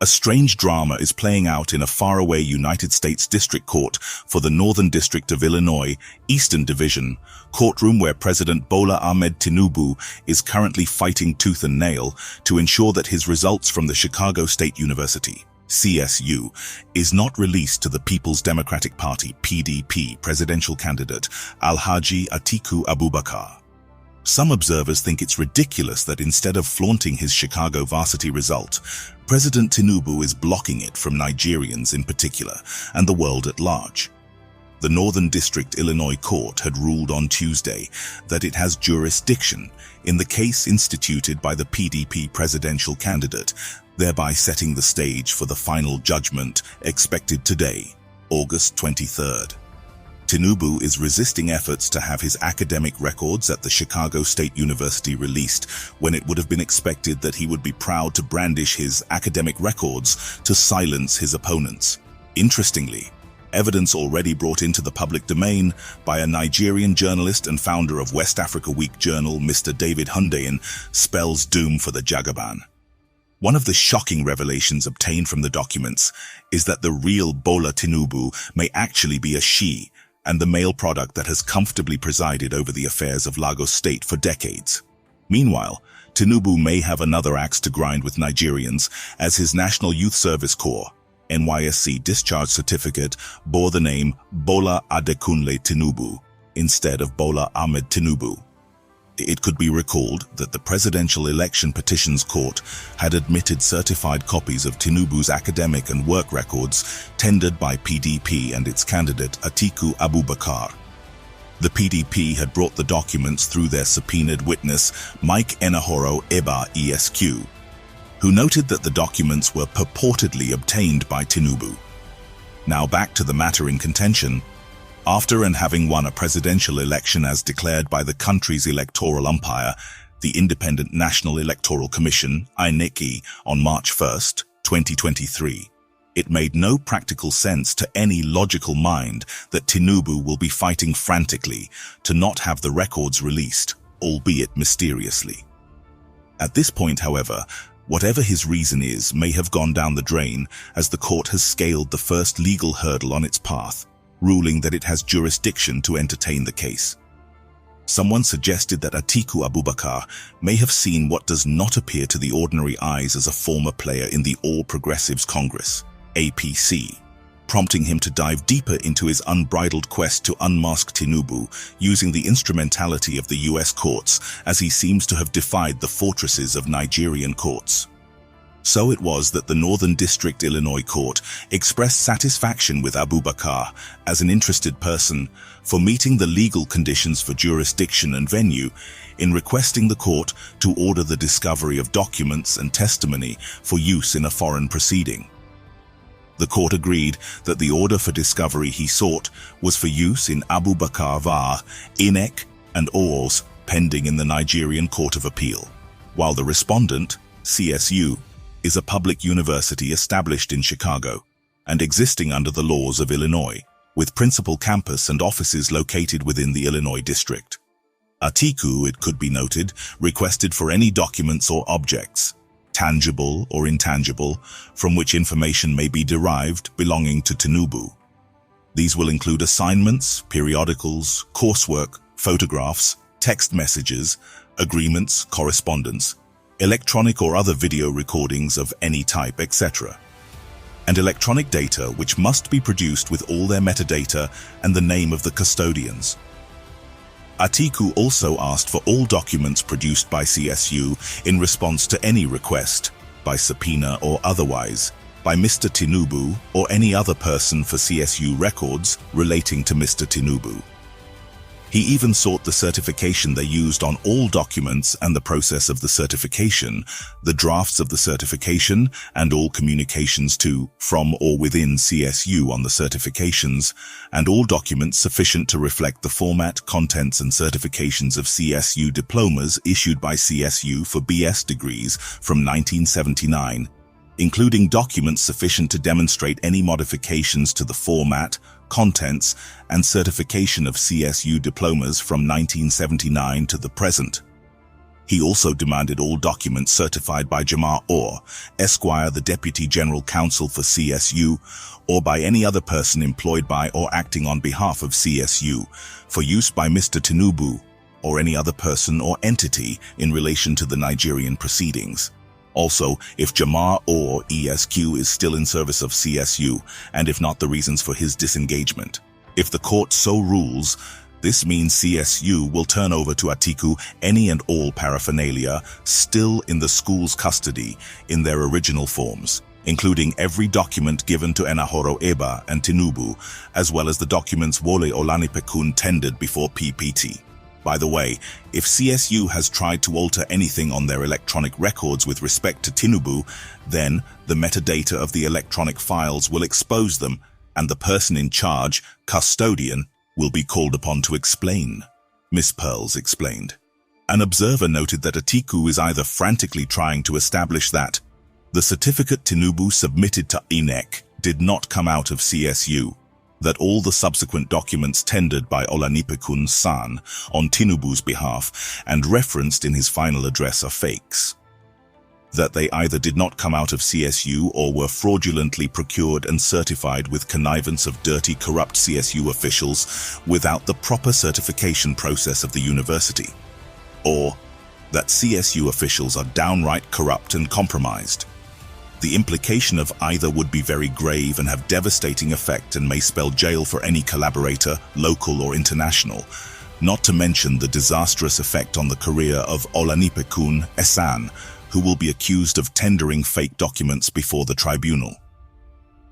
A strange drama is playing out in a faraway United States District Court for the Northern District of Illinois, Eastern Division, courtroom where President Bola Ahmed Tinubu is currently fighting tooth and nail to ensure that his results from the Chicago State University, CSU, is not released to the People's Democratic Party, PDP, presidential candidate Alhaji Atiku Abubakar. Some observers think it's ridiculous that instead of flaunting his Chicago varsity result, President Tinubu is blocking it from Nigerians in particular and the world at large. The Northern District Illinois Court had ruled on Tuesday that it has jurisdiction in the case instituted by the PDP presidential candidate, thereby setting the stage for the final judgment expected today, August 23rd. Tinubu is resisting efforts to have his academic records at the Chicago State University released when it would have been expected that he would be proud to brandish his academic records to silence his opponents. Interestingly, evidence already brought into the public domain by a Nigerian journalist and founder of West Africa Week journal, Mr. David Hundeyin, spells doom for the Jagaban. One of the shocking revelations obtained from the documents is that the real Bola Tinubu may actually be a she, and the male product that has comfortably presided over the affairs of Lagos State for decades. Meanwhile, Tinubu may have another axe to grind with Nigerians as his National Youth Service Corps, NYSC discharge certificate bore the name Bola Adekunle Tinubu instead of Bola Ahmed Tinubu. It could be recalled that the Presidential Election Petitions Court had admitted certified copies of Tinubu's academic and work records tendered by PDP and its candidate Atiku Abubakar. The PDP had brought the documents through their subpoenaed witness Mike Enahoro Eba ESQ, who noted that the documents were purportedly obtained by Tinubu. Now back to the matter in contention. After and having won a presidential election as declared by the country's electoral umpire, the Independent National Electoral Commission, INEC, on March 1, 2023, it made no practical sense to any logical mind that Tinubu will be fighting frantically to not have the records released, albeit mysteriously. At this point, however, whatever his reason is may have gone down the drain as the court has scaled the first legal hurdle on its path, ruling that it has jurisdiction to entertain the case. Someone suggested that Atiku Abubakar may have seen what does not appear to the ordinary eyes as a former player in the All Progressives Congress, APC, prompting him to dive deeper into his unbridled quest to unmask Tinubu using the instrumentality of the US courts, as he seems to have defied the fortresses of Nigerian courts. So it was that the Northern District Illinois Court expressed satisfaction with Abubakar as an interested person for meeting the legal conditions for jurisdiction and venue in requesting the court to order the discovery of documents and testimony for use in a foreign proceeding. The court agreed that the order for discovery he sought was for use in Abubakar var, INEC, and OARs pending in the Nigerian Court of Appeal, while the respondent, CSU, is a public university established in Chicago and existing under the laws of Illinois, with principal campus and offices located within the Illinois district. Atiku, it could be noted, requested for any documents or objects, tangible or intangible, from which information may be derived belonging to Tinubu. These will include assignments, periodicals, coursework, photographs, text messages, agreements, correspondence, electronic or other video recordings of any type, etc., and electronic data which must be produced with all their metadata and the name of the custodians. Atiku also asked for all documents produced by CSU in response to any request, by subpoena or otherwise, by Mr. Tinubu or any other person for CSU records relating to Mr. Tinubu. He even sought the certification they used on all documents and the process of the certification, the drafts of the certification, and all communications to, from, or within CSU on the certifications, and all documents sufficient to reflect the format, contents, and certifications of CSU diplomas issued by CSU for BS degrees from 1979, including documents sufficient to demonstrate any modifications to the format, contents, and certification of CSU diplomas from 1979 to the present. He also demanded all documents certified by Jamar Orr, Esquire, the Deputy General Counsel for CSU, or by any other person employed by or acting on behalf of CSU, for use by Mr. Tinubu, or any other person or entity in relation to the Nigerian proceedings. Also, if Jamar Orr ESQ is still in service of CSU, and if not, the reasons for his disengagement. If the court so rules, this means CSU will turn over to Atiku any and all paraphernalia still in the school's custody in their original forms, including every document given to Enahoro Eba and Tinubu, as well as the documents Wole Olanipekun tendered before PPT. By the way, if CSU has tried to alter anything on their electronic records with respect to Tinubu, then the metadata of the electronic files will expose them, and the person in charge, custodian, will be called upon to explain, Miss Pearls explained. An observer noted that Atiku is either frantically trying to establish that the certificate Tinubu submitted to INEC did not come out of CSU, that all the subsequent documents tendered by Olanipekun-san on Tinubu's behalf and referenced in his final address are fakes, that they either did not come out of CSU or were fraudulently procured and certified with connivance of dirty, corrupt CSU officials without the proper certification process of the university, or that CSU officials are downright corrupt and compromised. The implication of either would be very grave and have devastating effect and may spell jail for any collaborator, local or international, not to mention the disastrous effect on the career of Olanipekun Esan, who will be accused of tendering fake documents before the tribunal.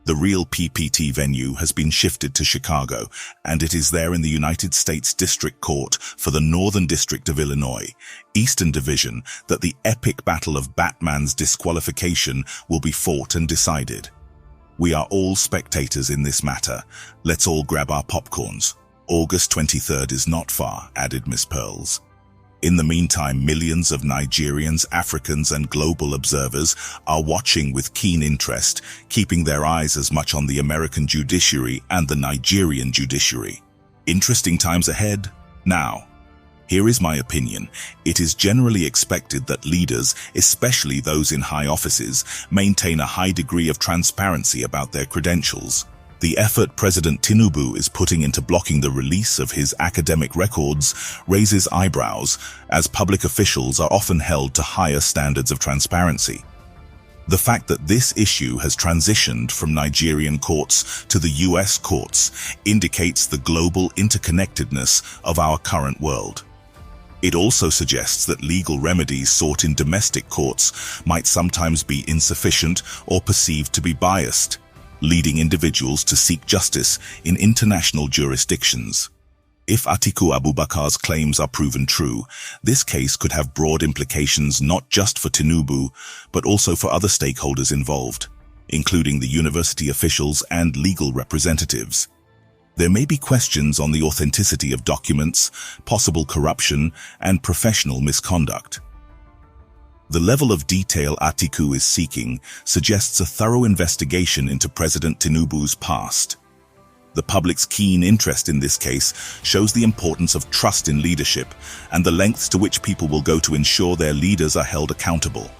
The real PPT venue has been shifted to Chicago, and it is there in the United States District Court for the Northern District of Illinois, Eastern Division, that the epic battle of Batman's disqualification will be fought and decided. We are all spectators in this matter. Let's all grab our popcorns. August 23rd is not far, added Miss Pearls. In the meantime, millions of Nigerians, Africans, and global observers are watching with keen interest, keeping their eyes as much on the American judiciary and the Nigerian judiciary. Interesting times ahead. Now, here is my opinion. It is generally expected that leaders, especially those in high offices, maintain a high degree of transparency about their credentials. The effort President Tinubu is putting into blocking the release of his academic records raises eyebrows, as public officials are often held to higher standards of transparency. The fact that this issue has transitioned from Nigerian courts to the US courts indicates the global interconnectedness of our current world. It also suggests that legal remedies sought in domestic courts might sometimes be insufficient or perceived to be biased, leading individuals to seek justice in international jurisdictions. If Atiku Abubakar's claims are proven true, this case could have broad implications not just for Tinubu, but also for other stakeholders involved, including the university officials and legal representatives. There may be questions on the authenticity of documents, possible corruption, and professional misconduct. The level of detail Atiku is seeking suggests a thorough investigation into President Tinubu's past. The public's keen interest in this case shows the importance of trust in leadership and the lengths to which people will go to ensure their leaders are held accountable.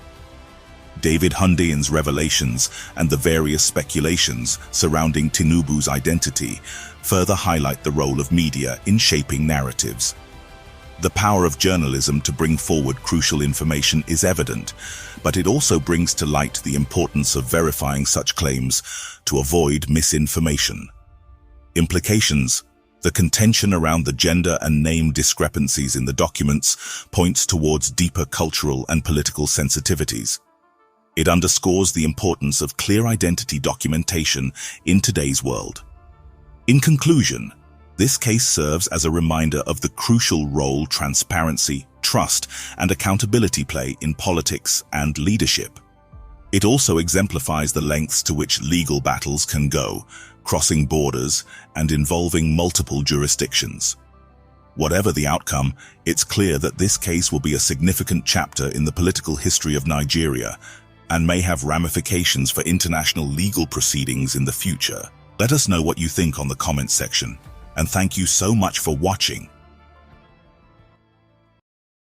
David Hundean's revelations and the various speculations surrounding Tinubu's identity further highlight the role of media in shaping narratives. The power of journalism to bring forward crucial information is evident, but it also brings to light the importance of verifying such claims to avoid misinformation. Implications: the contention around the gender and name discrepancies in the documents points towards deeper cultural and political sensitivities. It underscores the importance of clear identity documentation in today's world. In conclusion, this case serves as a reminder of the crucial role transparency, trust, and accountability play in politics and leadership. It also exemplifies the lengths to which legal battles can go, crossing borders and involving multiple jurisdictions. Whatever the outcome, it's clear that this case will be a significant chapter in the political history of Nigeria and may have ramifications for international legal proceedings in the future. Let us know what you think on the comments section. And thank you so much for watching.